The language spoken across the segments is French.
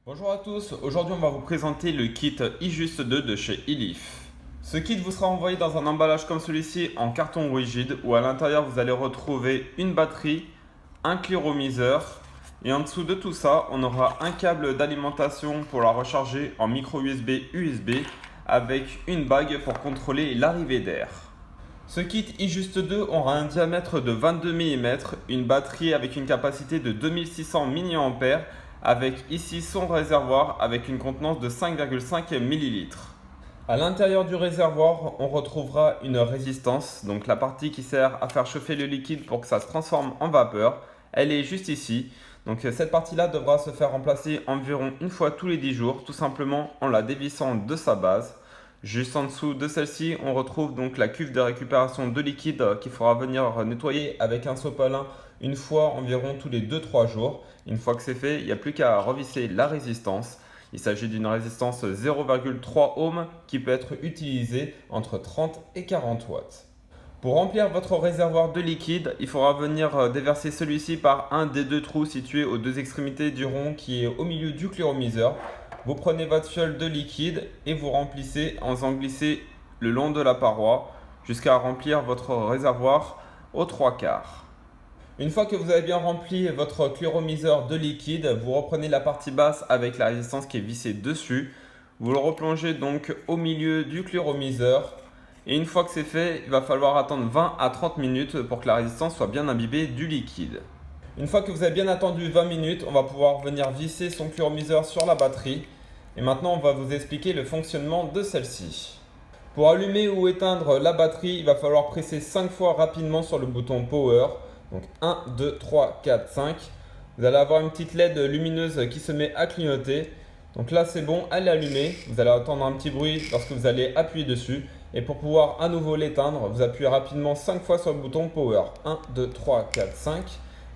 Bonjour à tous, aujourd'hui on va vous présenter le kit iJust 2 de chez iLeaf. Ce kit vous sera envoyé dans un emballage comme celui-ci en carton rigide où à l'intérieur vous allez retrouver une batterie, un cliromiseur et en dessous de tout ça on aura un câble d'alimentation pour la recharger en micro USB avec une bague pour contrôler l'arrivée d'air. Ce kit iJust 2 aura un diamètre de 22 mm, une batterie avec une capacité de 2600 mAh avec ici son réservoir avec une contenance de 5,5 ml. À l'intérieur du réservoir, on retrouvera une résistance, donc la partie qui sert à faire chauffer le liquide pour que ça se transforme en vapeur. Elle est juste ici. Donc cette partie-là devra se faire remplacer environ une fois tous les 10 jours, tout simplement en la dévissant de sa base. Juste en dessous de celle-ci, on retrouve donc la cuve de récupération de liquide qu'il faudra venir nettoyer avec un sopalin une fois environ tous les 2-3 jours. Une fois que c'est fait, il n'y a plus qu'à revisser la résistance. Il s'agit d'une résistance 0,3 ohms qui peut être utilisée entre 30 et 40 watts. Pour remplir votre réservoir de liquide, il faudra venir déverser celui-ci par un des deux trous situés aux deux extrémités du rond qui est au milieu du cliromiseur. Vous prenez votre fiole de liquide et vous remplissez en faisant glisser le long de la paroi jusqu'à remplir votre réservoir aux 3/4. Une fois que vous avez bien rempli votre cliromiseur de liquide, vous reprenez la partie basse avec la résistance qui est vissée dessus. Vous le replongez donc au milieu du cliromiseur. Et une fois que c'est fait, il va falloir attendre 20 à 30 minutes pour que la résistance soit bien imbibée du liquide. Une fois que vous avez bien attendu 20 minutes, on va pouvoir venir visser son cliromiseur sur la batterie. Et maintenant, on va vous expliquer le fonctionnement de celle-ci. Pour allumer ou éteindre la batterie, il va falloir presser 5 fois rapidement sur le bouton Power. Donc 1, 2, 3, 4, 5. Vous allez avoir une petite LED lumineuse qui se met à clignoter. Donc là c'est bon, elle est allumée. Vous allez entendre un petit bruit lorsque vous allez appuyer dessus. Et pour pouvoir à nouveau l'éteindre, vous appuyez rapidement 5 fois sur le bouton Power. 1, 2, 3, 4, 5.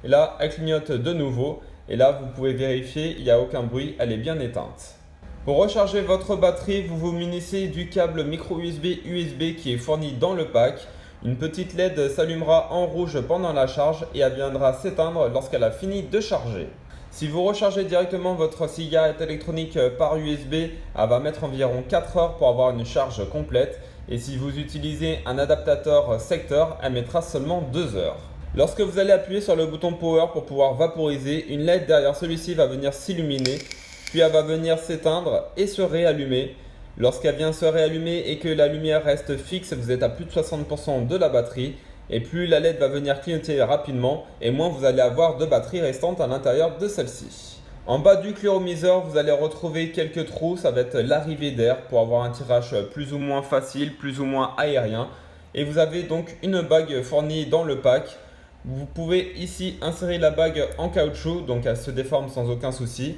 Et là, elle clignote de nouveau. Et là, vous pouvez vérifier, il n'y a aucun bruit, elle est bien éteinte. Pour recharger votre batterie, vous vous munissez du câble micro USB qui est fourni dans le pack. Une petite LED s'allumera en rouge pendant la charge et elle viendra s'éteindre lorsqu'elle a fini de charger. Si vous rechargez directement votre cigarette électronique par USB, elle va mettre environ 4 heures pour avoir une charge complète. Et si vous utilisez un adaptateur secteur, elle mettra seulement 2 heures. Lorsque vous allez appuyer sur le bouton Power pour pouvoir vaporiser, une LED derrière celui-ci va venir s'illuminer, puis elle va venir s'éteindre et se réallumer. Lorsqu'elle vient se réallumer et que la lumière reste fixe, vous êtes à plus de 60% de la batterie. Et plus la LED va venir clignoter rapidement et moins vous allez avoir de batterie restante à l'intérieur de celle-ci. En bas du cliromiseur, vous allez retrouver quelques trous, ça va être l'arrivée d'air pour avoir un tirage plus ou moins facile, plus ou moins aérien. Et vous avez donc une bague fournie dans le pack. Vous pouvez ici insérer la bague en caoutchouc, donc elle se déforme sans aucun souci.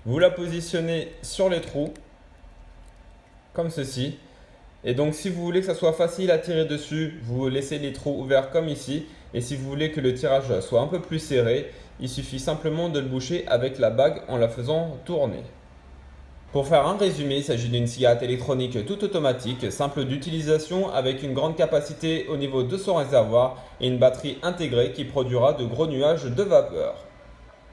Vous la positionnez sur les trous, comme ceci. Et donc si vous voulez que ça soit facile à tirer dessus, vous laissez les trous ouverts comme ici. Et si vous voulez que le tirage soit un peu plus serré, il suffit simplement de le boucher avec la bague en la faisant tourner. Pour faire un résumé, il s'agit d'une cigarette électronique tout automatique, simple d'utilisation avec une grande capacité au niveau de son réservoir et une batterie intégrée qui produira de gros nuages de vapeur.